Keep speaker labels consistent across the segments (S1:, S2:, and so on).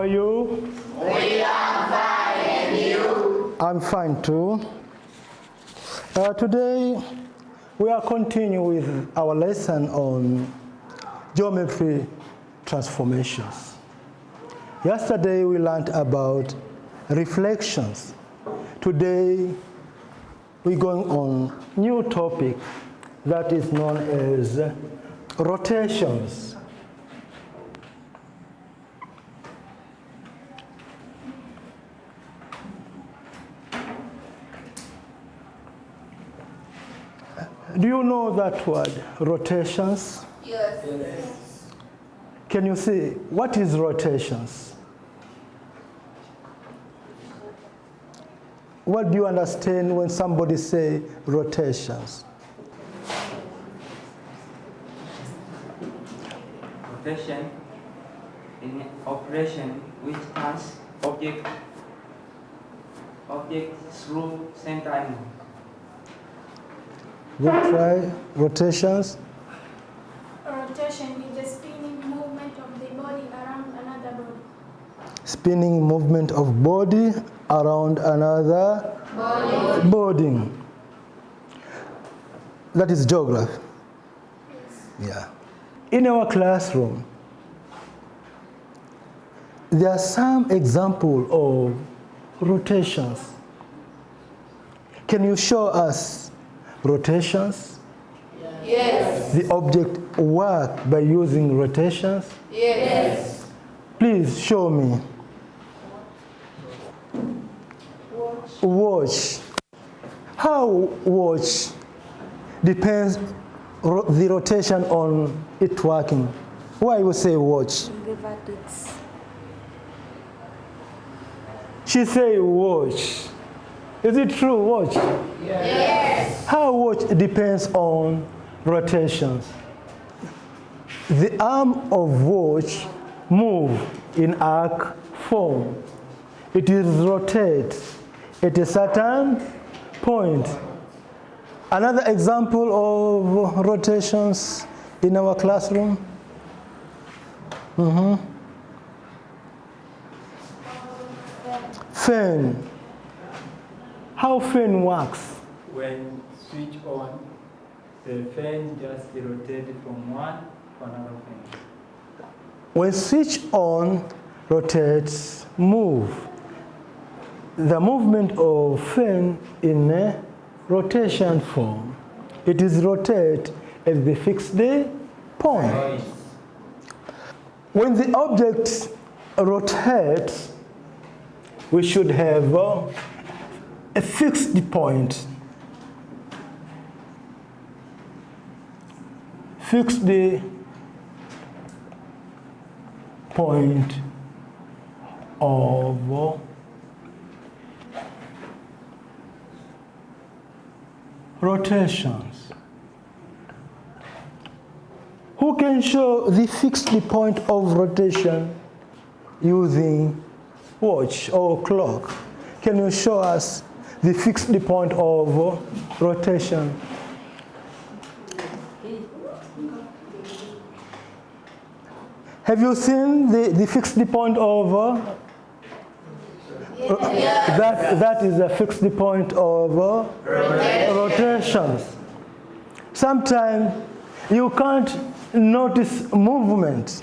S1: are you?
S2: We are fine, and you?
S1: I'm fine too. Today we are continuing with our lesson on geometry transformations. Yesterday we learned about reflections. Today we're going on new topic that is known as rotations. Do you know that word, rotations?
S2: Yes.
S1: Can you see, what is rotations? What do you understand when somebody say rotations?
S3: Rotation in operation which turns object through center angle.
S1: Good try. Rotations.
S4: Rotation is the spinning movement of the body around another body.
S1: Spinning movement of body around another body. That is geography.
S4: Yes.
S1: Yeah. In our classroom, there are some examples of rotations. Can you show us rotations?
S2: Yes.
S1: The object work by using rotations?
S2: Yes.
S1: Please show me. Watch. How watch depends the rotation on it working. Why you say watch?
S4: The vertex.
S1: She say watch. Is it true, watch?
S2: Yes.
S1: How watch depends on rotations. The arm of watch move in arc form. It is rotate at a certain point. Another example of rotations in our classroom. Fan. How fan works?
S5: When switch on, the fan just rotates from one to another fan.
S1: When switch on, rotates, move. The movement of fan in a rotation form. It is rotate at the fixed point. When the object rotates, we should have a fixed point. Fixed point of rotations. Who can show the fixed point of rotation using watch or clock? Can you show us the fixed point of rotation? Have you seen the fixed point of that is a fixed point of rotations. Sometimes you can't notice movement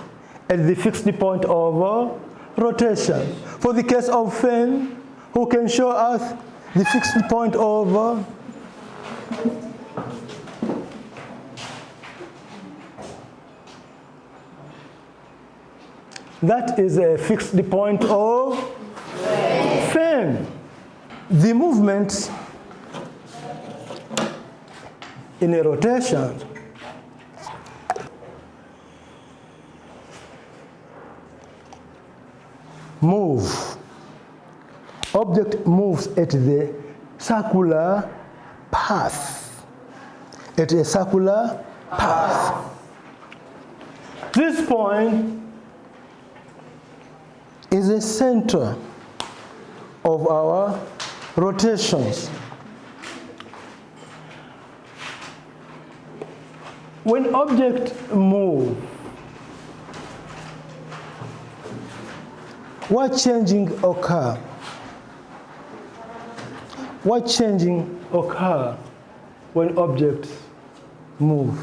S1: at the fixed point of rotation. For the case of fan, who can show us the fixed point of that is a fixed point of fan. The movement in a rotation move. Object moves at the circular path. At a circular path. This point is the center of our rotations. When objects move, what changing occur? What changing occur when objects move?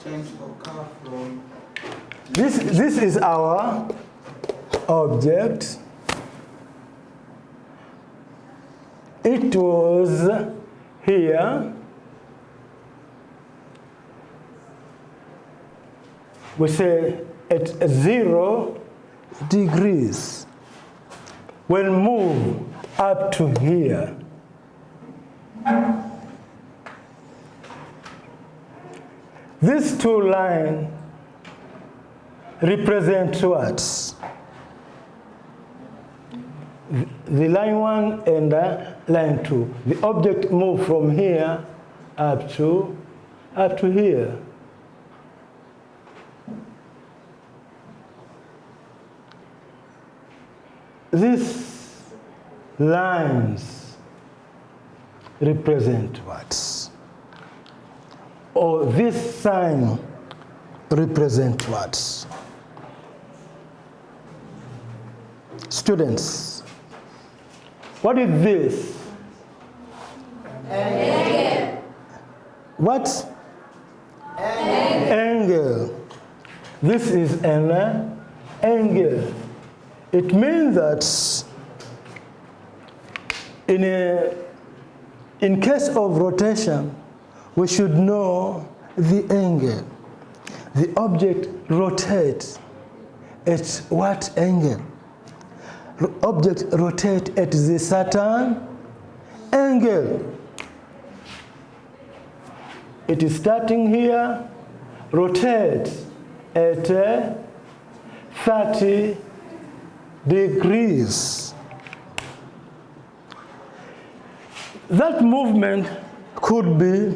S6: Change occur from
S1: This is our object. It was here. We say at 0 degrees. When move up to here. These two lines represent what? The line 1 and line 2. The object moved from here up to here. These lines represent what? Or this sign represent what? Students, what is this?
S2: Angle.
S1: What? Angle. This is an angle. It means that in case of rotation, we should know the angle. The object rotates at what angle? Object rotates at the certain angle. It is starting here, rotates at 30 degrees. That movement could be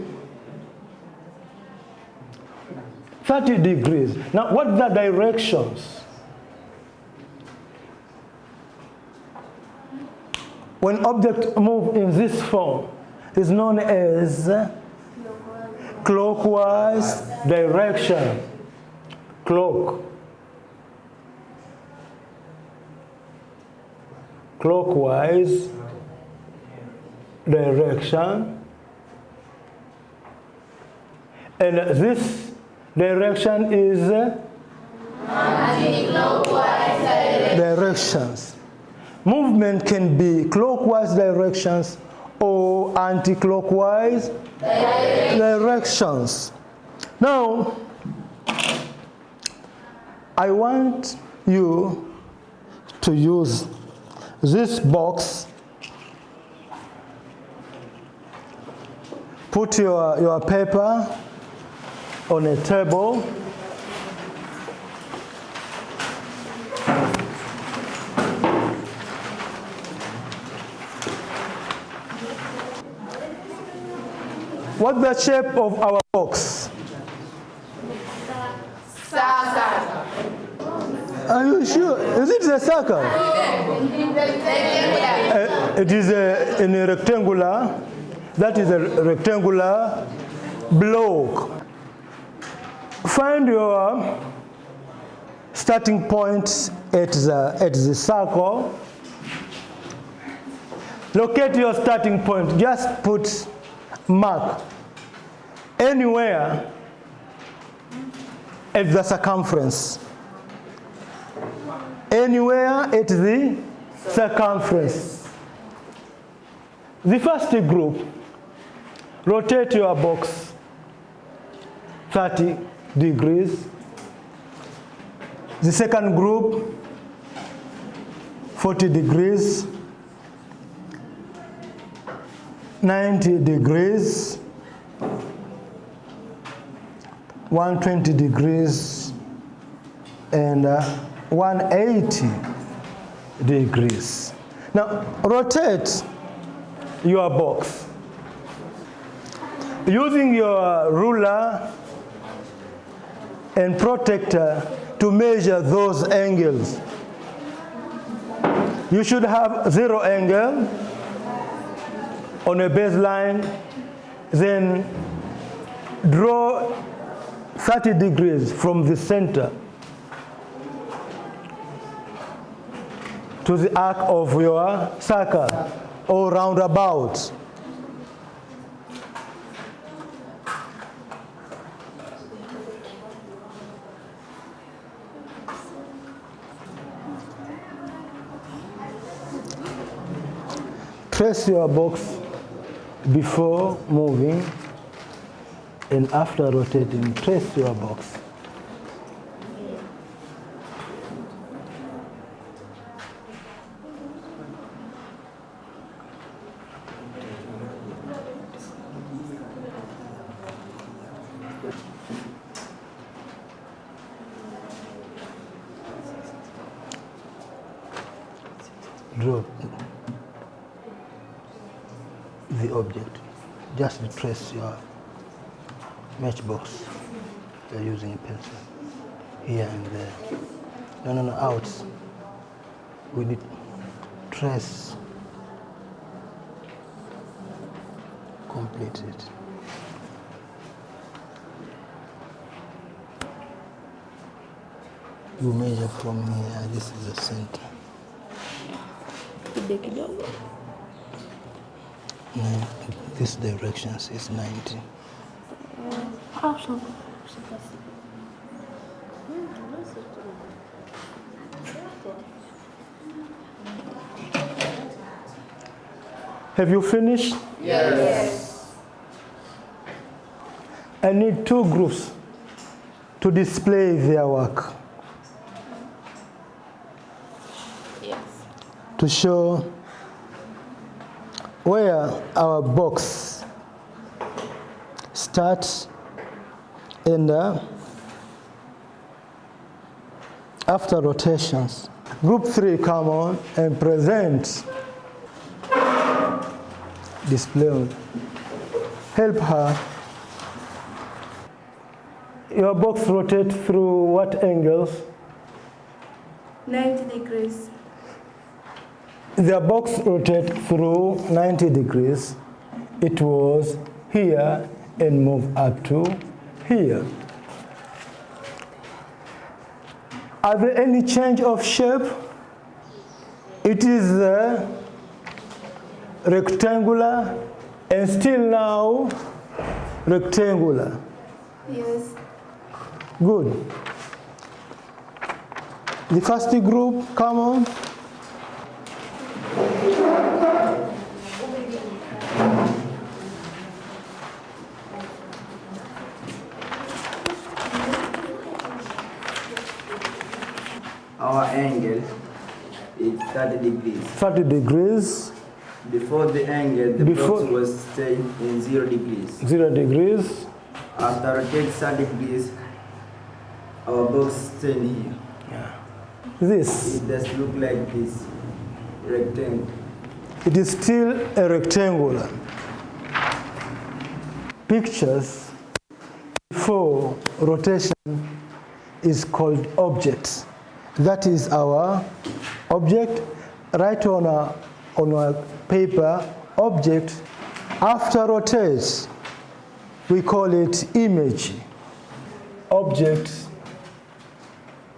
S1: 30 degrees. Now, what are the directions? When objects move in this form, is known as clockwise direction. Clockwise direction. And this direction is
S2: Anti-clockwise
S1: directions. Movement can be clockwise directions or anti-clockwise directions. Now, I want you to use this box. Put your paper on a table. What's the shape of our box?
S2: Circle.
S1: Are you sure? Is it a circle? It is in a rectangular. That is a rectangular block. Find your starting point at the circle. Locate your starting point. Just put mark anywhere at the circumference. Anywhere at the circumference. The first group, rotate your box 30 degrees. The second group, 40 degrees. 90 degrees, 120 degrees, and 180 degrees. Now, rotate your box. Using your ruler and protractor to measure those angles. You should have 0 angle on a baseline, then draw 30 degrees from the center to the arc of your circle or roundabout. Trace your box before moving, and after rotating, trace your box. Draw the object. Just trace your matchbox. You're using a pencil here and there. No, out. We need trace. Complete it. You measure from here. This is the center. This direction is 90. Have you finished?
S2: Yes.
S1: I need two groups to display their work.
S2: Yes.
S1: To show where our box starts and after rotations. Group 3, come on and present. Display. Help her. Your box rotates through what angles?
S4: 90 degrees.
S1: The box rotates through 90 degrees. It was here and moved up to here. Are there any change of shape? It is rectangular and still now rectangular.
S4: Yes.
S1: Good. The first group, come on.
S6: Our angle is 30 degrees.
S1: 30 degrees.
S6: Before the angle, the
S1: Before-
S6: box was staying in 0 degrees.
S1: 0 degrees.
S6: After rotating 30 degrees, our box staying here.
S1: This.
S6: It does look like this rectangle.
S1: It is still a rectangular. Pictures before rotation is called objects. That is our object. Write on a paper, object. After rotate, we call it image. Object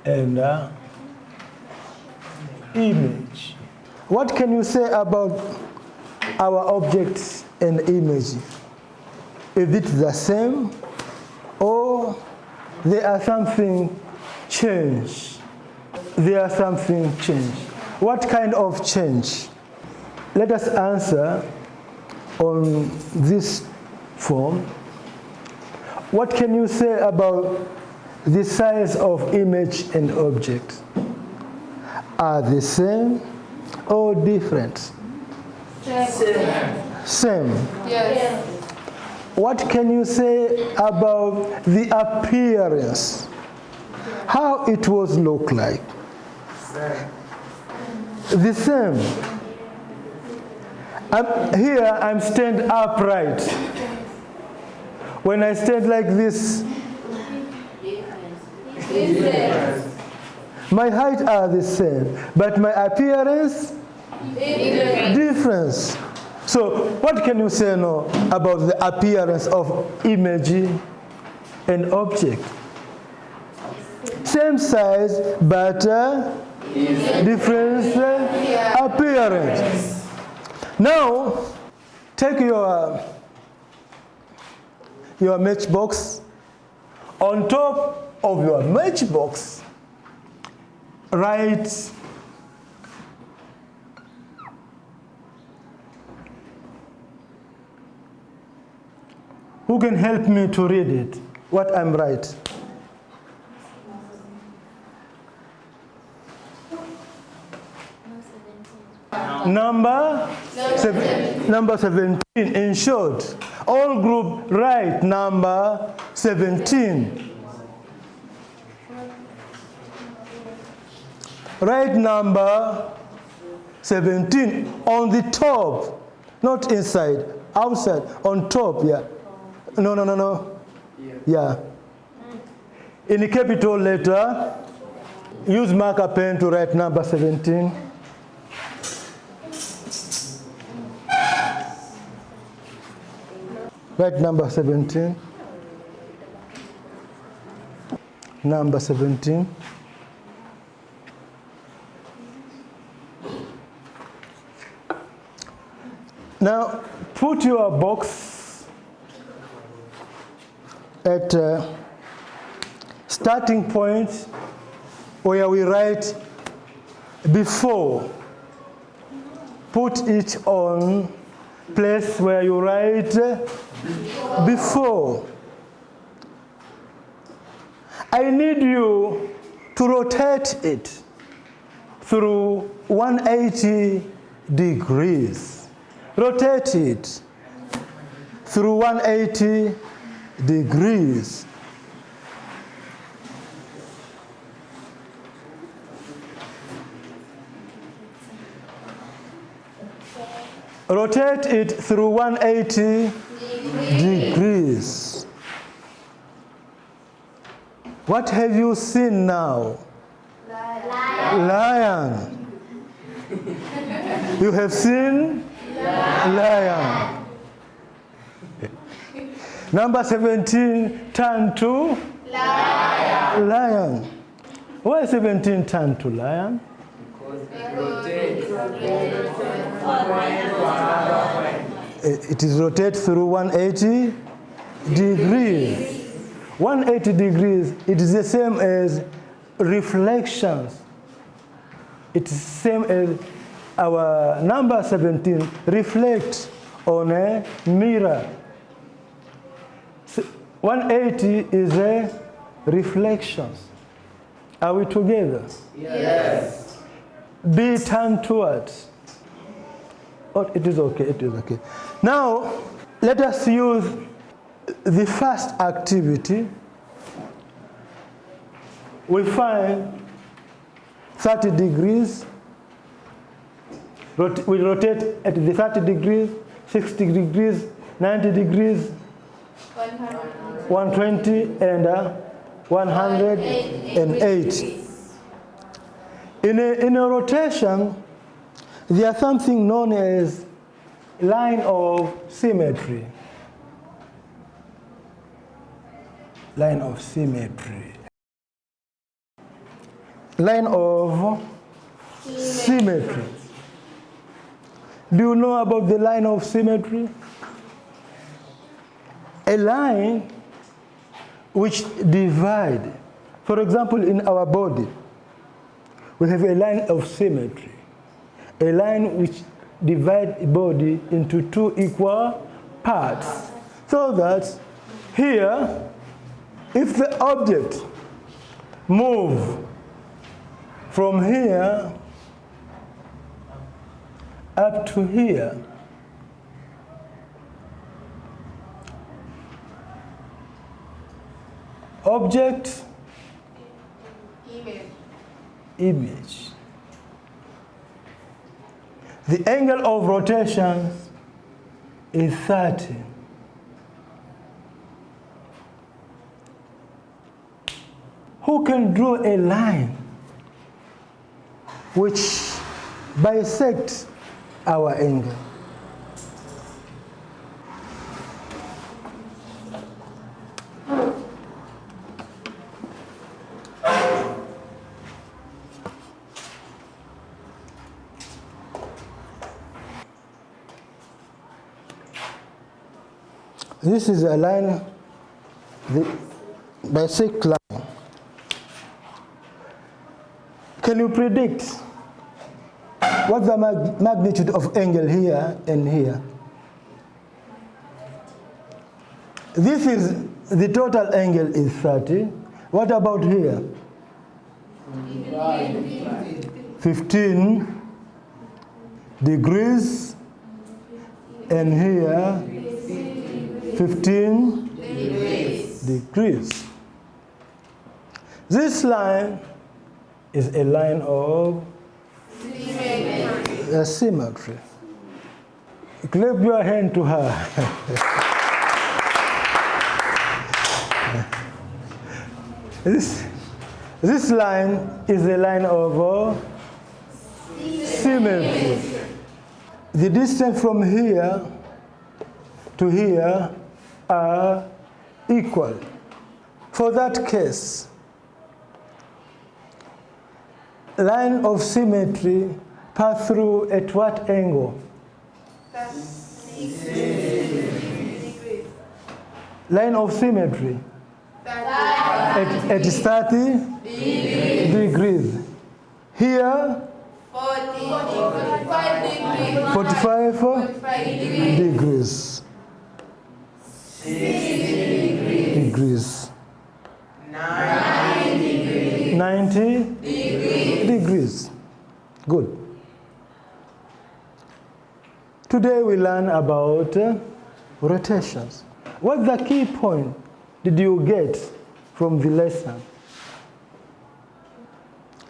S1: and image. What can you say about our objects and image? Is it the same or there are something changed? There are something changed. What kind of change? Let us answer on this form. What can you say about the size of image and object? Are they same or different? Same.
S2: Yes.
S1: What can you say about the appearance? How it was look like? The same. Here I'm stand upright. When I stand like this, my height are the same, but my appearance difference. So what can you say now about the appearance of image an object. Same size, but different appearance. Now, take your matchbox. On top of your matchbox, write who can help me to read it, what I'm writing? Number 17. In short, all group write number 17. Write number 17 on the top, not inside, outside, on top, yeah. No. Yeah. In a capital letter, use marker pen to write number 17. Write number 17. Number 17. Now, put your box at starting point where we write before. Put it on place where you write before. I need you to rotate it through 180 degrees. Rotate it through 180 degrees. Rotate it through 180 degrees. What have you seen now? Lion. You have seen lion. Number 17, turn to lion. Why 17 turn to lion? It is rotate through 180 degrees. 180 degrees, it is the same as reflections. It's the same as our number 17 reflects on a mirror. 180 is a reflection. Are we together?
S6: Yes.
S1: Be turned towards. Oh, it is okay, it is okay. Now, let us use the first activity. We find 30 degrees. We rotate at the 30 degrees, 60 degrees, 90 degrees, 120, and 108. In a rotation, there is something known as line of symmetry. Line of symmetry. Line of symmetry. Do you know about the line of symmetry? A line which divides. For example, in our body, we have a line of symmetry. A line which divides the body into two equal parts. So that here, if the object moves from here up to here, object, image. The angle of rotation is 30. Who can draw a line which bisects our angle? This is a line, the bisect line. Can you predict what's the magnitude of angle here and here? This is, the total angle is 30. What about here? 15 degrees, and here 15 degrees. This line is a line of symmetry. Clap your hand to her. This line is a line of symmetry. The distance from here to here are equal. For that case, line of symmetry pass through at what angle?
S2: 60 degrees.
S1: Line of symmetry at 30 degrees. Here,
S2: 45 degrees.
S1: 45 degrees.
S2: 60
S1: Degrees. 90 degrees. Good. Today we learn about rotations. What's the key point did you get from the lesson?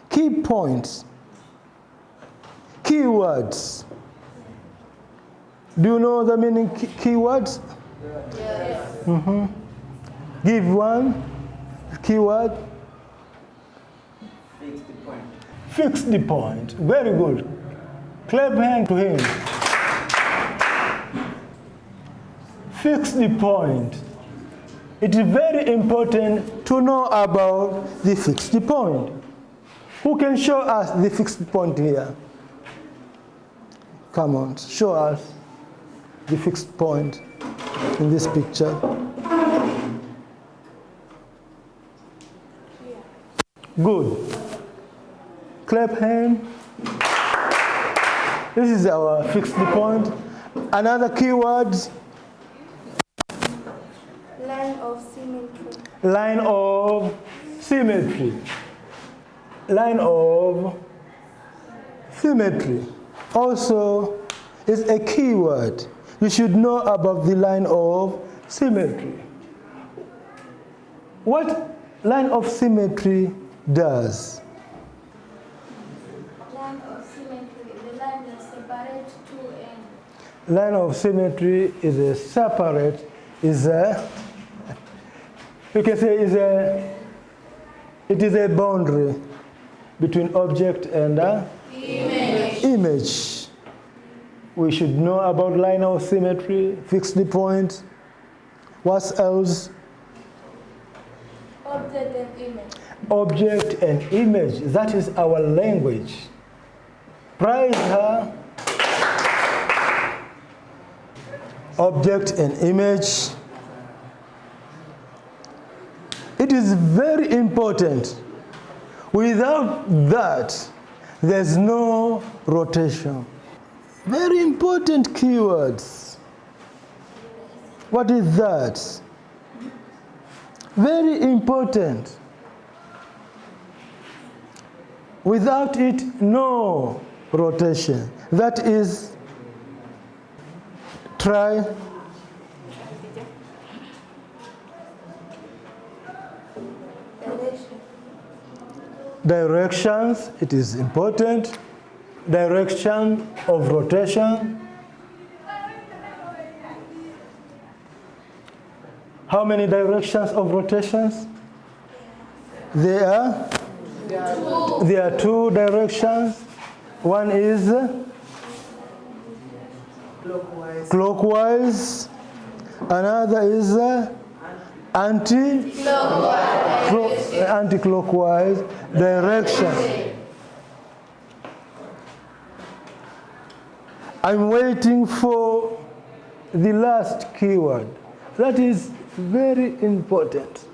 S1: Key points. Keywords. Do you know the meaning keywords?
S2: Yes.
S1: Give one keyword.
S6: Fix the point.
S1: Fix the point. Very good. Clap hand to him. Fix the point. It is very important to know about the fixed point. Who can show us the fixed point here? Come on, show us the fixed point in this picture. Good. Clap hand. This is our fixed point. Another keyword.
S4: Line of symmetry.
S1: Line of symmetry. Line of symmetry also is a keyword. You should know about the line of symmetry. What line of symmetry does?
S4: Line of symmetry, the line that separates two ends.
S1: Line of symmetry is a separate, you can say it is a boundary between object and image. We should know about line of symmetry, fix the point. What else?
S4: Object and image.
S1: Object and image. That is our language. Praise her. Object and image. It is very important. Without that, there's no rotation. Very important keywords. What is that? Very important. Without it, no rotation. That is, try.
S4: Direction.
S1: Directions, it is important. Direction of rotation. How many directions of rotations? There are two directions. One is clockwise. Another is anti-clockwise direction. I'm waiting for the last keyword. That is very important.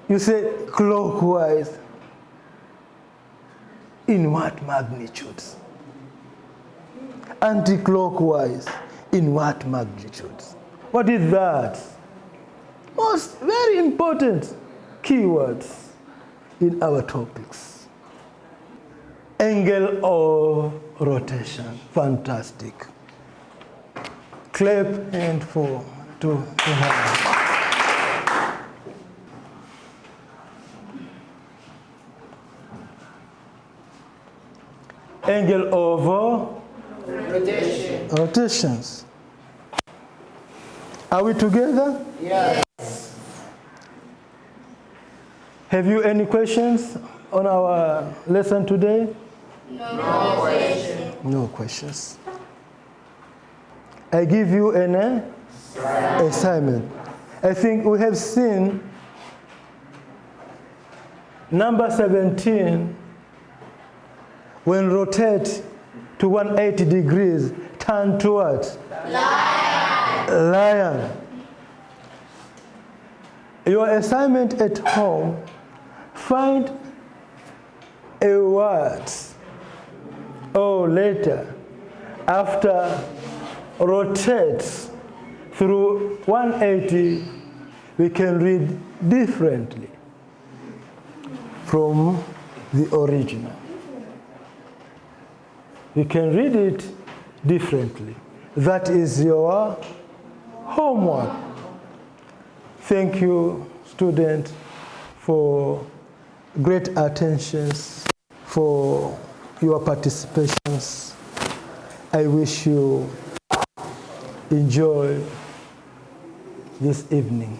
S1: You say clockwise. In what magnitudes? Anti-clockwise. In what magnitudes? What is that? Most very important keywords in our topics. Angle of rotation. Fantastic. Clap and for to have. Angle over rotations. Are we together?
S6: Yes.
S1: Have you any questions on our lesson today?
S2: No question.
S1: No questions. I give you an assignment. I think we have seen number 17. When rotate to 180 degrees, turn towards lion. Your assignment at home, find a word or letter after rotates through 180, we can read differently from the original. You can read it differently. That is your homework. Thank you, students, for great attentions, for your participations. I wish you enjoy this evening.